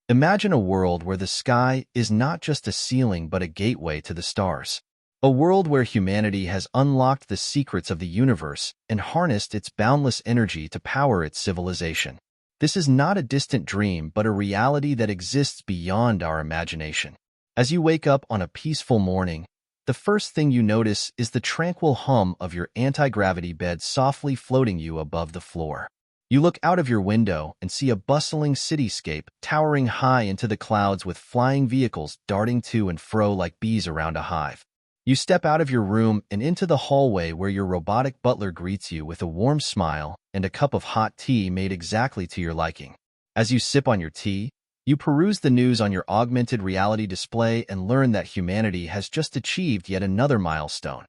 Imagine a world where the sky is not just a ceiling but a gateway to the stars. A world where humanity has unlocked the secrets of the universe and harnessed its boundless energy to power its civilization. This is not a distant dream but a reality that exists beyond our imagination. As you wake up on a peaceful morning, the first thing you notice is the tranquil hum of your anti-gravity bed softly floating you above the floor. You look out of your window and see a bustling cityscape towering high into the clouds with flying vehicles darting to and fro like bees around a hive. You step out of your room and into the hallway where your robotic butler greets you with a warm smile and a cup of hot tea made exactly to your liking. As you sip on your tea, you peruse the news on your augmented reality display and learn that humanity has just achieved yet another milestone.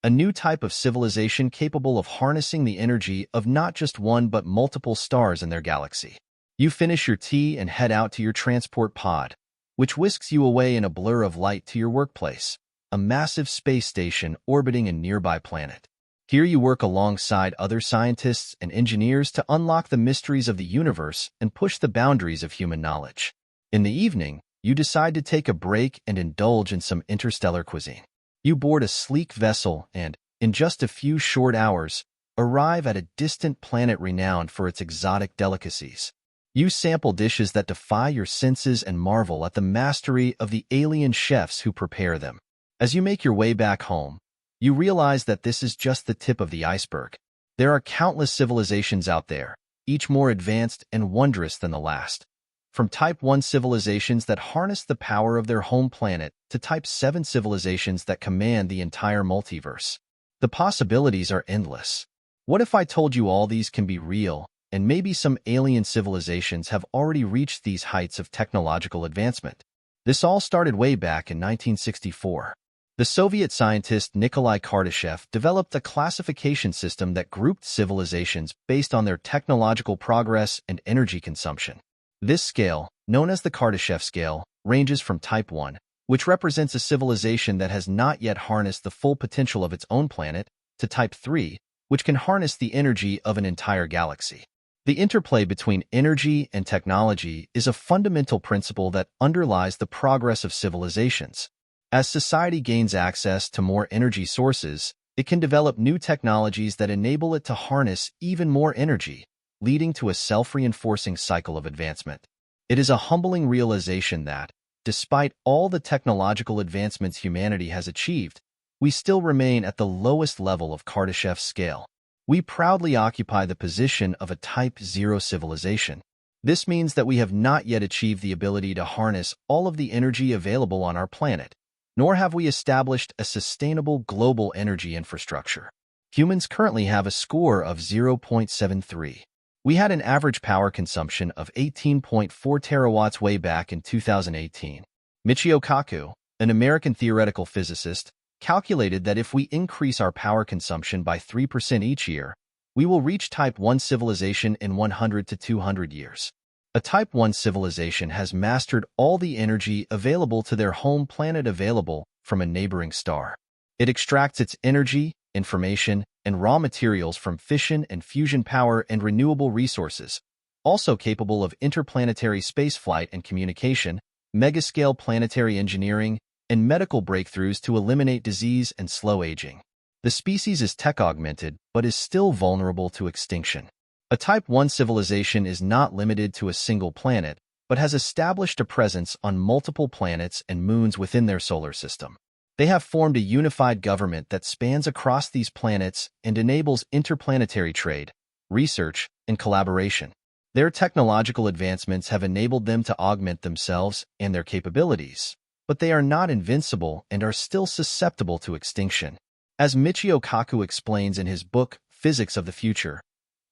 A new type of civilization capable of harnessing the energy of not just one but multiple stars in their galaxy. You finish your tea and head out to your transport pod, which whisks you away in a blur of light to your workplace, a massive space station orbiting a nearby planet. Here you work alongside other scientists and engineers to unlock the mysteries of the universe and push the boundaries of human knowledge. In the evening, you decide to take a break and indulge in some interstellar cuisine. You board a sleek vessel and, in just a few short hours, arrive at a distant planet renowned for its exotic delicacies. You sample dishes that defy your senses and marvel at the mastery of the alien chefs who prepare them. As you make your way back home, you realize that this is just the tip of the iceberg. There are countless civilizations out there, each more advanced and wondrous than the last. From Type 1 civilizations that harness the power of their home planet to Type 7 civilizations that command the entire multiverse. The possibilities are endless. What if I told you all these can be real, and maybe some alien civilizations have already reached these heights of technological advancement? This all started way back in 1964. The Soviet scientist Nikolai Kardashev developed a classification system that grouped civilizations based on their technological progress and energy consumption. This scale, known as the Kardashev scale, ranges from Type 1, which represents a civilization that has not yet harnessed the full potential of its own planet, to Type 3, which can harness the energy of an entire galaxy. The interplay between energy and technology is a fundamental principle that underlies the progress of civilizations. As society gains access to more energy sources, it can develop new technologies that enable it to harness even more energy, leading to a self-reinforcing cycle of advancement. It is a humbling realization that, despite all the technological advancements humanity has achieved, we still remain at the lowest level of Kardashev's scale. We proudly occupy the position of a Type 0 civilization. This means that we have not yet achieved the ability to harness all of the energy available on our planet, nor have we established a sustainable global energy infrastructure. Humans currently have a score of 0.73. We had an average power consumption of 18.4 terawatts way back in 2018. Michio Kaku, an American theoretical physicist, calculated that if we increase our power consumption by 3% each year, we will reach Type 1 civilization in 100 to 200 years. A Type 1 civilization has mastered all the energy available to their home planet available from a neighboring star. It extracts its energy, information, and raw materials from fission and fusion power and renewable resources, also capable of interplanetary spaceflight and communication, megascale planetary engineering, and medical breakthroughs to eliminate disease and slow aging. The species is tech-augmented, but is still vulnerable to extinction. A Type 1 civilization is not limited to a single planet, but has established a presence on multiple planets and moons within their solar system. They have formed a unified government that spans across these planets and enables interplanetary trade, research, and collaboration. Their technological advancements have enabled them to augment themselves and their capabilities, but they are not invincible and are still susceptible to extinction. As Michio Kaku explains in his book, Physics of the Future,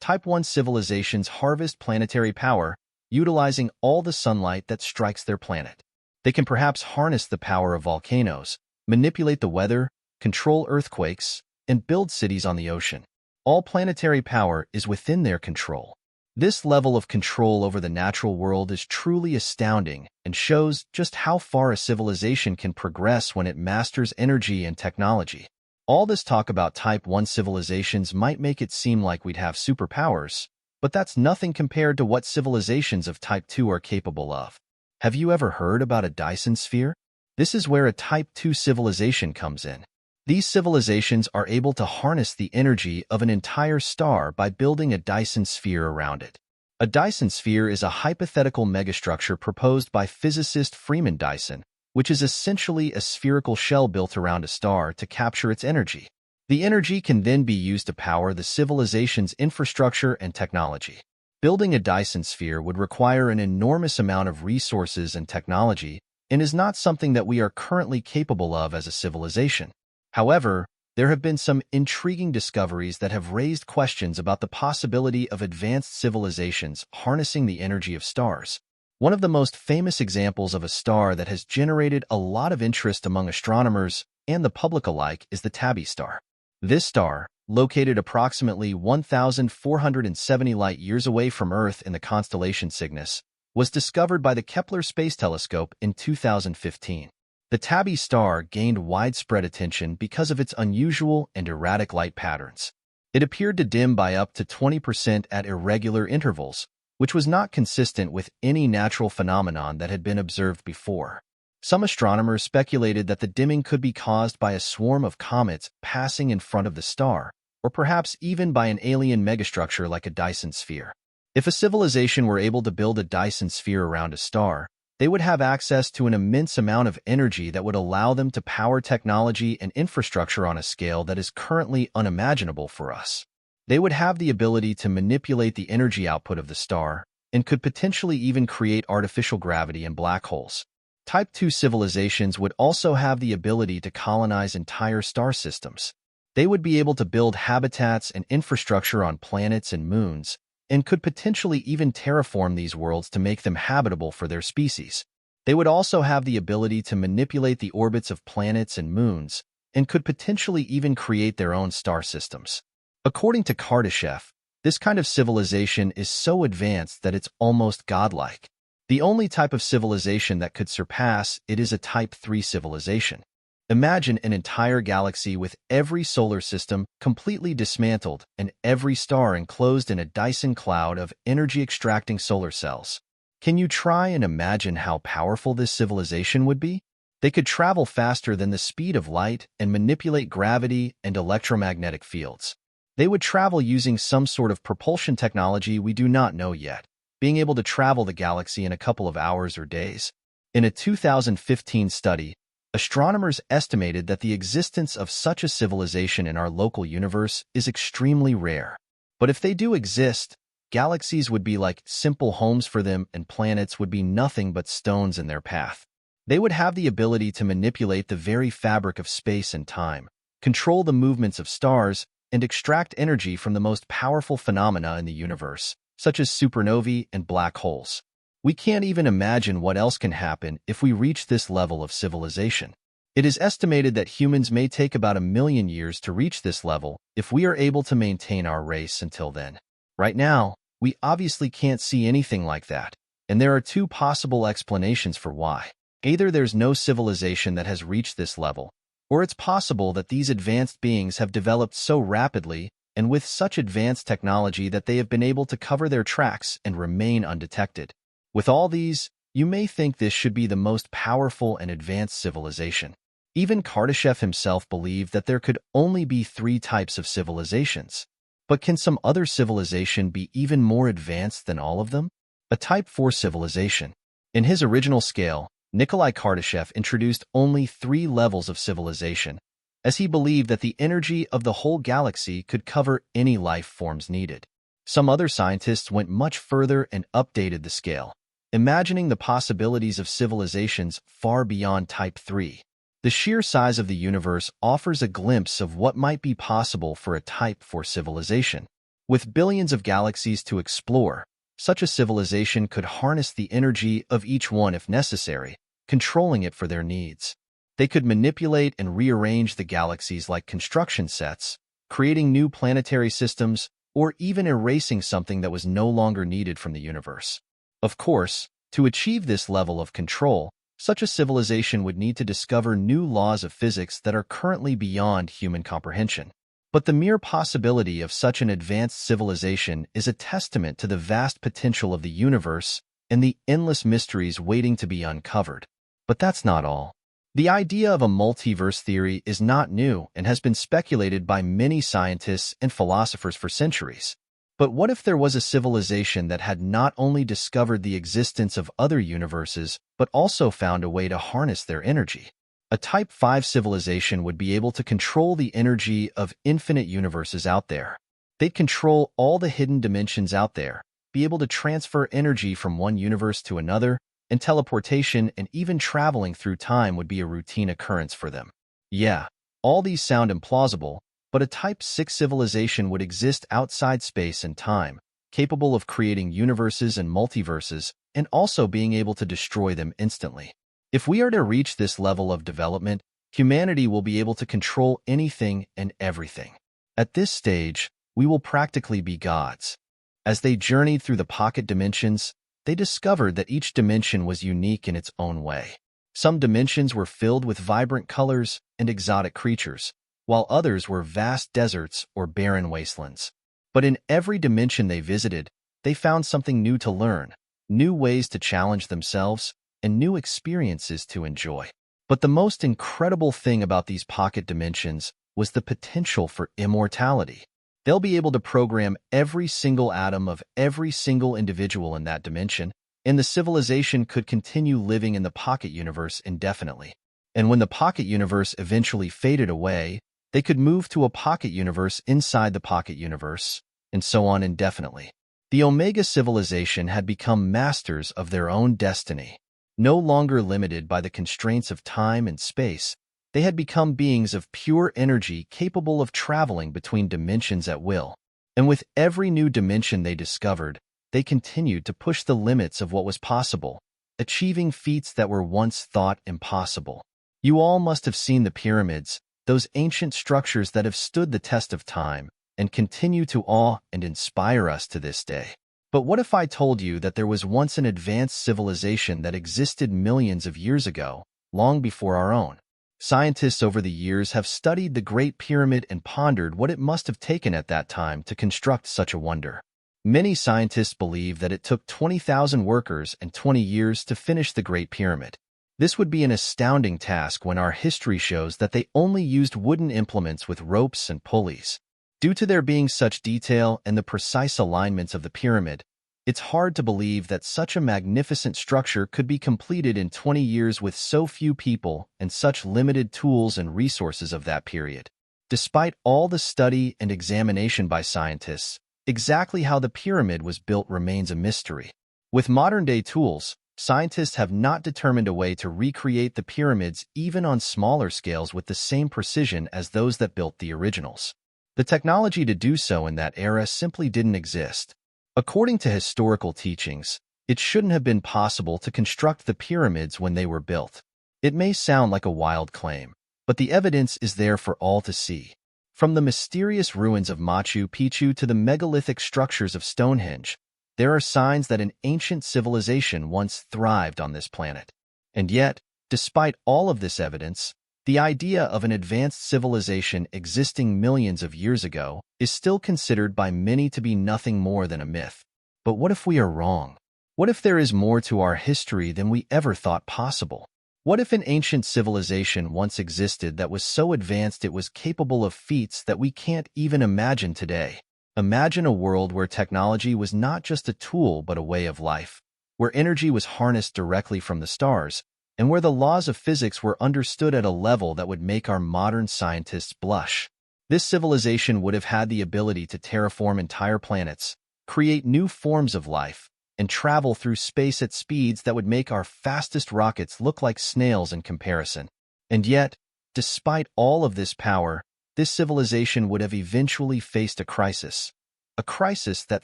Type 1 civilizations harvest planetary power, utilizing all the sunlight that strikes their planet. They can perhaps harness the power of volcanoes, manipulate the weather, control earthquakes, and build cities on the ocean. All planetary power is within their control. This level of control over the natural world is truly astounding and shows just how far a civilization can progress when it masters energy and technology. All this talk about Type 1 civilizations might make it seem like we'd have superpowers, but that's nothing compared to what civilizations of Type 2 are capable of. Have you ever heard about a Dyson sphere? This is where a Type 2 civilization comes in. These civilizations are able to harness the energy of an entire star by building a Dyson sphere around it. A Dyson sphere is a hypothetical megastructure proposed by physicist Freeman Dyson, which is essentially a spherical shell built around a star to capture its energy. The energy can then be used to power the civilization's infrastructure and technology. Building a Dyson sphere would require an enormous amount of resources and technology and is not something that we are currently capable of as a civilization. However, there have been some intriguing discoveries that have raised questions about the possibility of advanced civilizations harnessing the energy of stars. One of the most famous examples of a star that has generated a lot of interest among astronomers and the public alike is the Tabby star. This star, located approximately 1,470 light-years away from Earth in the constellation Cygnus, was discovered by the Kepler Space Telescope in 2015. The Tabby star gained widespread attention because of its unusual and erratic light patterns. It appeared to dim by up to 20% at irregular intervals, which was not consistent with any natural phenomenon that had been observed before. Some astronomers speculated that the dimming could be caused by a swarm of comets passing in front of the star, or perhaps even by an alien megastructure like a Dyson sphere. If a civilization were able to build a Dyson sphere around a star, they would have access to an immense amount of energy that would allow them to power technology and infrastructure on a scale that is currently unimaginable for us. They would have the ability to manipulate the energy output of the star and could potentially even create artificial gravity and black holes. Type 2 civilizations would also have the ability to colonize entire star systems. They would be able to build habitats and infrastructure on planets and moons, and could potentially even terraform these worlds to make them habitable for their species. They would also have the ability to manipulate the orbits of planets and moons, and could potentially even create their own star systems. According to Kardashev, this kind of civilization is so advanced that it's almost godlike. The only type of civilization that could surpass it is a Type 3 civilization. Imagine an entire galaxy with every solar system completely dismantled and every star enclosed in a Dyson cloud of energy-extracting solar cells. Can you try and imagine how powerful this civilization would be? They could travel faster than the speed of light and manipulate gravity and electromagnetic fields. They would travel using some sort of propulsion technology we do not know yet, being able to travel the galaxy in a couple of hours or days. In a 2015 study, astronomers estimated that the existence of such a civilization in our local universe is extremely rare. But if they do exist, galaxies would be like simple homes for them and planets would be nothing but stones in their path. They would have the ability to manipulate the very fabric of space and time, control the movements of stars, and extract energy from the most powerful phenomena in the universe, such as supernovae and black holes. We can't even imagine what else can happen if we reach this level of civilization. It is estimated that humans may take about 1 million years to reach this level if we are able to maintain our race until then. Right now, we obviously can't see anything like that, and there are two possible explanations for why. Either there's no civilization that has reached this level, or it's possible that these advanced beings have developed so rapidly and with such advanced technology that they have been able to cover their tracks and remain undetected. With all these, you may think this should be the most powerful and advanced civilization. Even Kardashev himself believed that there could only be 3 types of civilizations. But can some other civilization be even more advanced than all of them? A Type 4 civilization. In his original scale, Nikolai Kardashev introduced only 3 levels of civilization, as he believed that the energy of the whole galaxy could cover any life forms needed. Some other scientists went much further and updated the scale, imagining the possibilities of civilizations far beyond Type 3. The sheer size of the universe offers a glimpse of what might be possible for a Type 4 civilization. With billions of galaxies to explore, such a civilization could harness the energy of each one if necessary, controlling it for their needs. They could manipulate and rearrange the galaxies like construction sets, creating new planetary systems, or even erasing something that was no longer needed from the universe. Of course, to achieve this level of control, such a civilization would need to discover new laws of physics that are currently beyond human comprehension. But the mere possibility of such an advanced civilization is a testament to the vast potential of the universe and the endless mysteries waiting to be uncovered. But that's not all. The idea of a multiverse theory is not new and has been speculated by many scientists and philosophers for centuries. But what if there was a civilization that had not only discovered the existence of other universes, but also found a way to harness their energy? A Type 5 civilization would be able to control the energy of infinite universes out there. They'd control all the hidden dimensions out there, be able to transfer energy from one universe to another, and teleportation and even traveling through time would be a routine occurrence for them. Yeah, all these sound implausible, but a Type 6 civilization would exist outside space and time, capable of creating universes and multiverses, and also being able to destroy them instantly. If we are to reach this level of development, humanity will be able to control anything and everything. At this stage, we will practically be gods. As they journeyed through the pocket dimensions, they discovered that each dimension was unique in its own way. Some dimensions were filled with vibrant colors and exotic creatures, while others were vast deserts or barren wastelands. But in every dimension they visited, they found something new to learn, new ways to challenge themselves, and new experiences to enjoy. But the most incredible thing about these pocket dimensions was the potential for immortality. They'll be able to program every single atom of every single individual in that dimension, and the civilization could continue living in the pocket universe indefinitely. And when the pocket universe eventually faded away, they could move to a pocket universe inside the pocket universe, and so on indefinitely. The Omega civilization had become masters of their own destiny. No longer limited by the constraints of time and space, they had become beings of pure energy capable of traveling between dimensions at will. And with every new dimension they discovered, they continued to push the limits of what was possible, achieving feats that were once thought impossible. You all must have seen the pyramids, those ancient structures that have stood the test of time and continue to awe and inspire us to this day. But what if I told you that there was once an advanced civilization that existed millions of years ago, long before our own? Scientists over the years have studied the Great Pyramid and pondered what it must have taken at that time to construct such a wonder. Many scientists believe that it took 20,000 workers and 20 years to finish the Great Pyramid. This would be an astounding task when our history shows that they only used wooden implements with ropes and pulleys. Due to there being such detail and the precise alignments of the pyramid, it's hard to believe that such a magnificent structure could be completed in 20 years with so few people and such limited tools and resources of that period. Despite all the study and examination by scientists, exactly how the pyramid was built remains a mystery. With modern-day tools, scientists have not determined a way to recreate the pyramids even on smaller scales with the same precision as those that built the originals. The technology to do so in that era simply didn't exist. According to historical teachings, it shouldn't have been possible to construct the pyramids when they were built. It may sound like a wild claim, but the evidence is there for all to see. From the mysterious ruins of Machu Picchu to the megalithic structures of Stonehenge, there are signs that an ancient civilization once thrived on this planet. And yet, despite all of this evidence, the idea of an advanced civilization existing millions of years ago is still considered by many to be nothing more than a myth. But what if we are wrong? What if there is more to our history than we ever thought possible? What if an ancient civilization once existed that was so advanced it was capable of feats that we can't even imagine today? Imagine a world where technology was not just a tool but a way of life, where energy was harnessed directly from the stars, and where the laws of physics were understood at a level that would make our modern scientists blush. This civilization would have had the ability to terraform entire planets, create new forms of life, and travel through space at speeds that would make our fastest rockets look like snails in comparison. And yet, despite all of this power, this civilization would have eventually faced a crisis that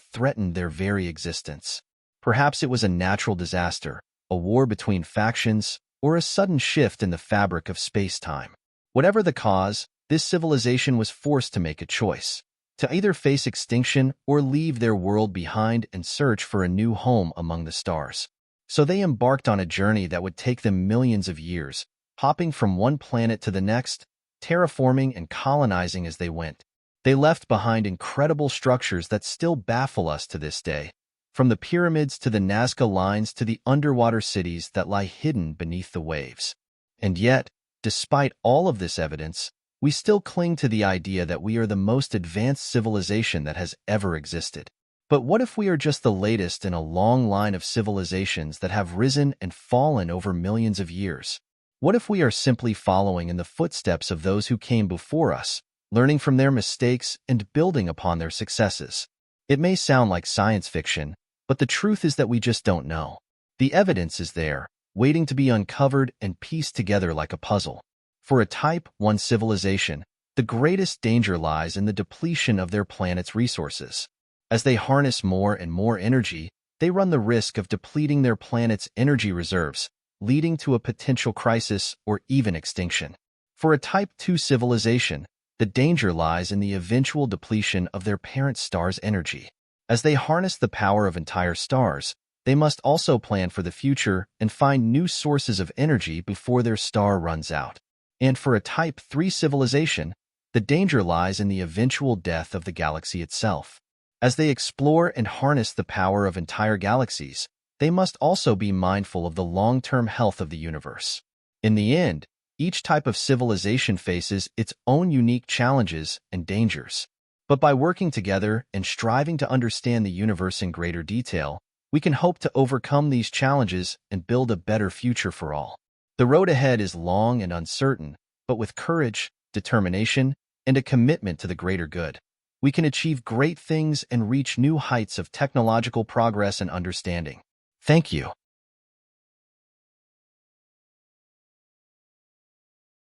threatened their very existence. Perhaps it was a natural disaster, a war between factions, or a sudden shift in the fabric of space-time. Whatever the cause, this civilization was forced to make a choice, to either face extinction or leave their world behind and search for a new home among the stars. So they embarked on a journey that would take them millions of years, hopping from one planet to the next, terraforming and colonizing as they went. They left behind incredible structures that still baffle us to this day, from the pyramids to the Nazca lines to the underwater cities that lie hidden beneath the waves. And yet, despite all of this evidence, we still cling to the idea that we are the most advanced civilization that has ever existed. But what if we are just the latest in a long line of civilizations that have risen and fallen over millions of years? What if we are simply following in the footsteps of those who came before us, learning from their mistakes and building upon their successes? It may sound like science fiction, but the truth is that we just don't know. The evidence is there, waiting to be uncovered and pieced together like a puzzle. For a Type 1 civilization, the greatest danger lies in the depletion of their planet's resources. As they harness more and more energy, they run the risk of depleting their planet's energy reserves, leading to a potential crisis or even extinction. For a Type 2 civilization, the danger lies in the eventual depletion of their parent star's energy. As they harness the power of entire stars, they must also plan for the future and find new sources of energy before their star runs out. And for a Type 3 civilization, the danger lies in the eventual death of the galaxy itself. As they explore and harness the power of entire galaxies, they must also be mindful of the long-term health of the universe. In the end, each type of civilization faces its own unique challenges and dangers. But by working together and striving to understand the universe in greater detail, we can hope to overcome these challenges and build a better future for all. The road ahead is long and uncertain, but with courage, determination, and a commitment to the greater good, we can achieve great things and reach new heights of technological progress and understanding. Thank you.